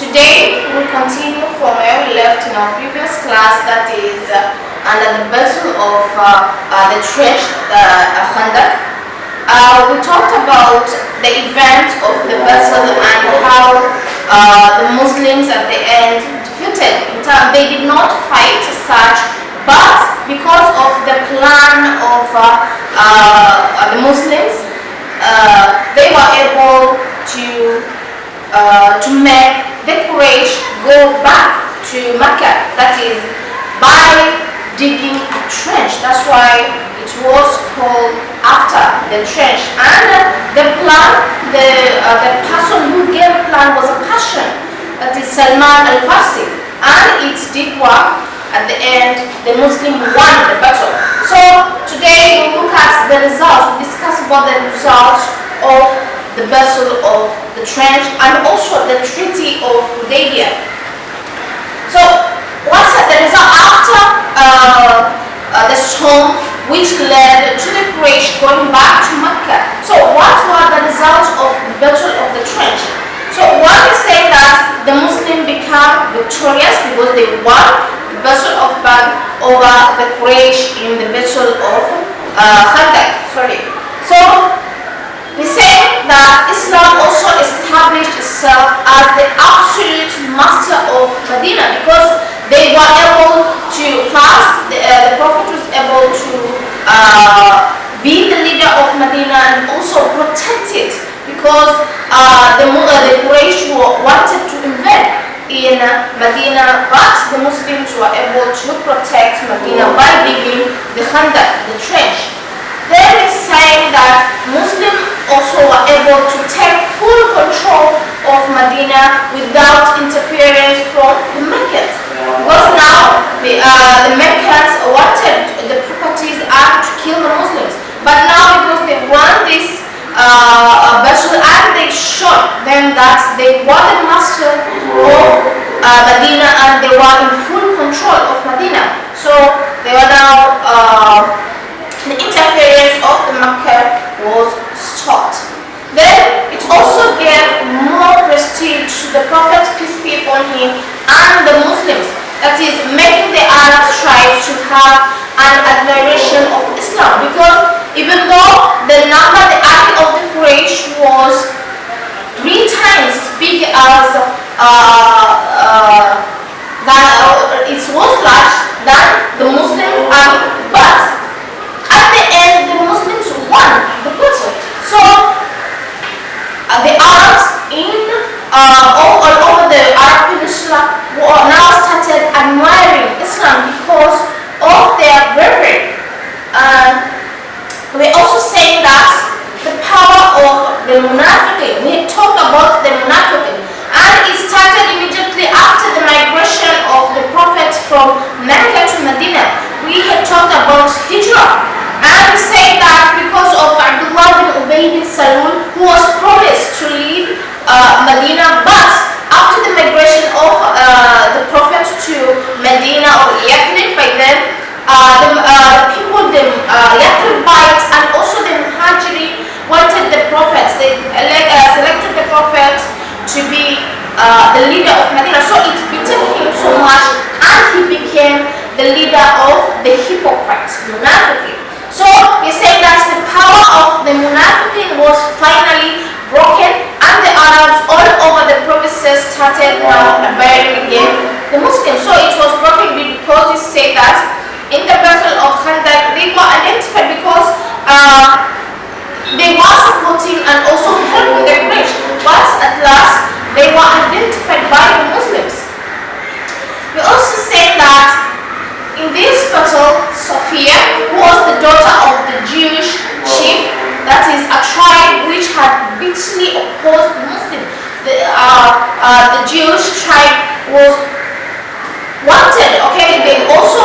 Today we'll continue from where we left in our previous class, that is under the battle of the trench Khandak. We talked about the event of the battle and how the Muslims at the end defeated. They did not fight as such, but because of the plan of the Muslims, they were able to make the Quraysh go back to Mecca, that is by digging a trench. That's why it was called after the trench. And the plan, the person who gave the plan was a Persian, that is Salman al-Farsi, and it did work. At the end, the Muslim won the battle. So today we look at the results, we discuss about the results of the battle of the trench and also the treaty of Hudaybiyah. So what's the result after the storm which led to the Quraysh going back to Mecca? So what were the results of the battle of the trench? So one is saying that the Muslims become victorious because they won the battle of Badr over the Quraysh in the battle of Khandak. So we say that Islam also established itself as the absolute master of Medina because they were able to fast. The Prophet was able to be the leader of Medina and also protect it because the Quraysh wanted to invade in Medina, but the Muslims were able to protect Medina by digging the Khandak, the trench. Then it's saying that Muslims also were able to take full control of Medina without interference from the Meccans. Because now the Meccans wanted the properties and to kill the Muslims. But now because they won this battle and they showed them that they were the master of Medina and they were in full control of Medina. So they were now the interference of the Mecca was stopped. Then it also gave more prestige to the Prophet, peace be upon him, and the Muslims. That is, making the Arab tribes to have an admiration of Islam. Because even though the army of the Quraysh was 3 times as big as it was large than the Muslim army, but at the end, the Muslims won the battle. So the Arabs all over the Arab Peninsula now started admiring Islam because of their bravery. We also say that the power of the Munafiqin. We talked about the Munafiqin, and it started immediately after the migration of the Prophet from Mecca to Medina. We had talked about Hijrah. And we say that because of Abdullah bin Ubay bin Salul, who was promised to lead Medina, but after the migration of the Prophet to Medina or Yathrib, by then the people, the Yathribites and also the Muhajirin wanted the prophets. They selected the Prophet to be the leader of Medina. So it betrayed him so much, and he became the leader of the hypocrites, Munafiqin. So he said that the power of the Munafiqin was finally broken, and the Arabs all over the provinces started now admiring again the Muslims. So it was broken because he said that in the battle of Khandak they were identified because they were supporting and also helping the Quraysh, but at last they were identified by the Muslims. We also say that in this battle, Sophia, who was the daughter of the Jewish chief, that is a tribe which had bitterly opposed the Muslims. The Jewish tribe was wanted, they also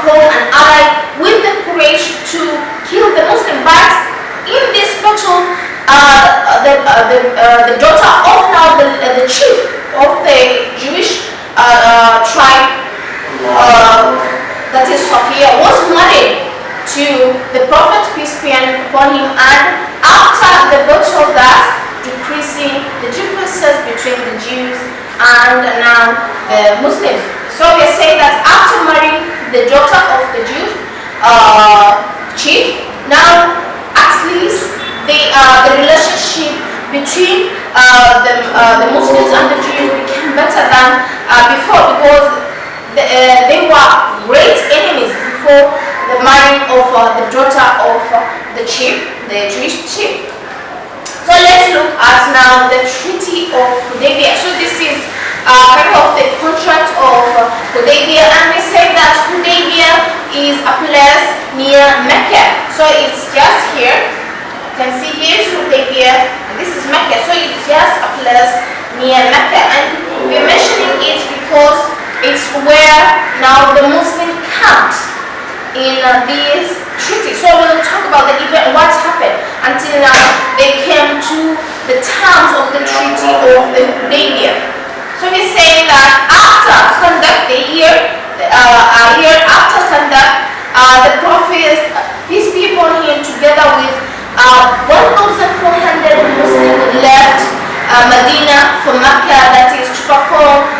formed an ally with the Quraysh to kill the Muslim. But in this battle, the daughter of now the chief of the Jewish tribe, that is Sophia, was married to the Prophet, peace be upon him, and after the battle, that decreasing the differences between the Jews and now the Muslims. So we say that after marrying the daughter of the Jew chief, now at least the relationship between the Muslims and the Jews became better than before, because they were great enemies before the marrying of the daughter of the chief, the Jewish chief. So let's look at now the Treaty of Hudaybiyah. So this is kind of the contract of Hudaybiyah, and we say that Hudaybiyah is a place near Mecca. So it's just here. You can see here is Hudaybiyah, and this is Mecca. So it's just a place near Mecca, and we're mentioning it because it's where now the Muslim camped in this treaty. So we'll talk about the event, what happened until now they came to the terms of the treaty of the Hudaybiyah. So we're saying that after Khandaq, a year after Khandaq, the Prophet, peace be upon him, together with 1,400 Muslims left Medina for Mecca, that is to perform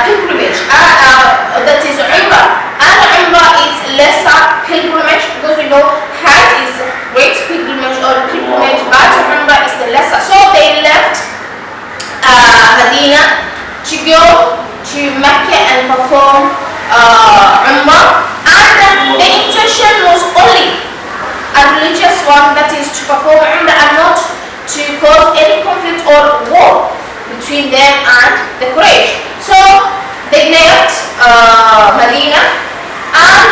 pilgrimage, that is Umrah. And Umrah is lesser pilgrimage, because we know Hajj is great pilgrimage or pilgrimage, but Umrah is the lesser. So they left Medina to go to Mecca and perform Umrah, and the intention was only a religious one, that is to perform Umrah and not to cause any conflict or war between them and the Quraysh. So they left Medina and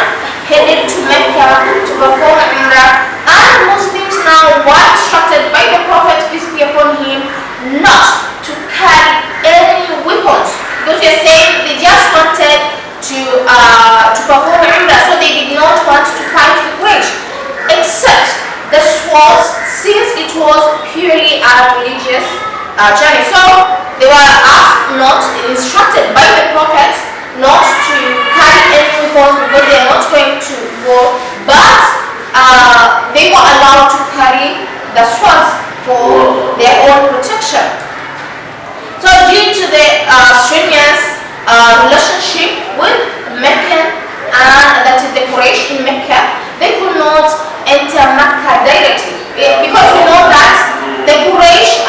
headed to Mecca to perform Umrah, and Muslims now were instructed by the Prophet, peace be upon him, not to carry any weapons, because we are saying they just wanted to perform Umrah, so they did not want to fight the Quraysh, except the swords, since it was purely a religious journey. So they were asked, not instructed by the Prophet, not to carry any weapons, because they are not going to war, but they were allowed to carry the swords for their own protection. So due to the strenuous relationship with Mecca, that is the Quraysh in Mecca, they could not enter Mecca directly, because we know that the Quraysh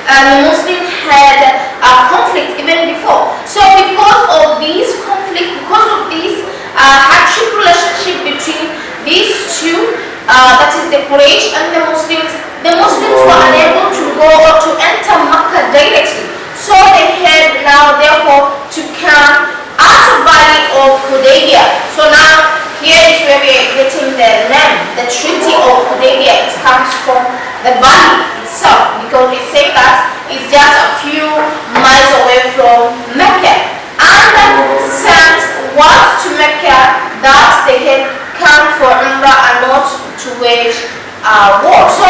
and the Muslims had a conflict even before. So because of this conflict, because of this hardship relationship between these two, that is the Quraysh and the Muslims were unable to go or to enter Mecca directly. So they had now therefore to come at the valley of Hudaybiyah. So now here is where we are getting the name, the Treaty of Hudaybiyah. It comes from the valley itself, because we say that it's just a few miles away from Mecca, and sent word to Mecca that they had come for Umrah and not to wage war. So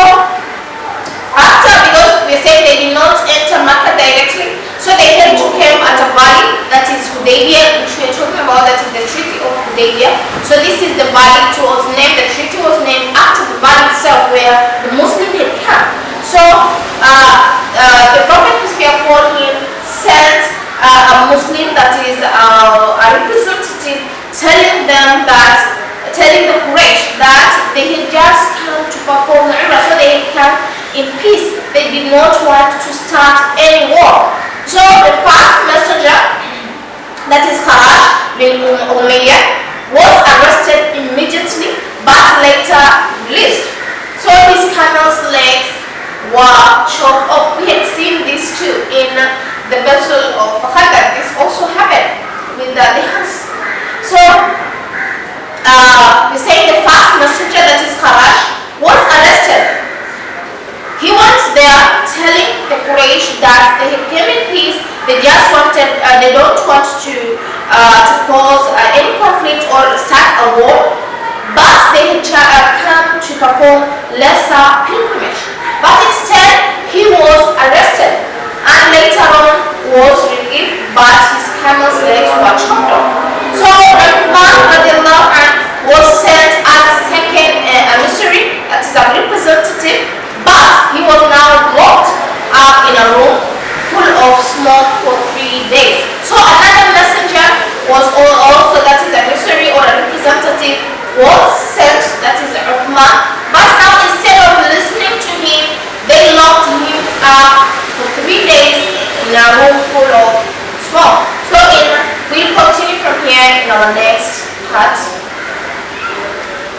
after, because we say they did not enter Mecca directly, so they had to come at a valley, that is Hudaybiyah, which we are talking about, that is the Treaty of Hudaybiyah. So this is the valley. It was named, the treaty was named after the valley itself where the Muslim had come. So the Prophet, peace be upon him, sent a Muslim, that is a representative, telling the Quraysh that they had just come to perform the Umrah, so they had come in peace. They did not want to start any war. So the first messenger, that is Kharaj bin Umayyah, was arrested immediately, but later released. So his camel's legs were chopped off. We had seen this too in the Battle of Khandaq. This also happened with the hands. So we say the first messenger, that is Kharaj, was arrested. He went there telling the Quraysh that they had come in peace. They just wanted, they don't want to cause any conflict or start a war, but they had come to perform lesser pilgrimage. But instead, he was arrested and later on was relieved, but his camel's legs were chopped off. So Uthman was sent as a second emissary, that is a representative, but he was now locked up in a room full of smoke was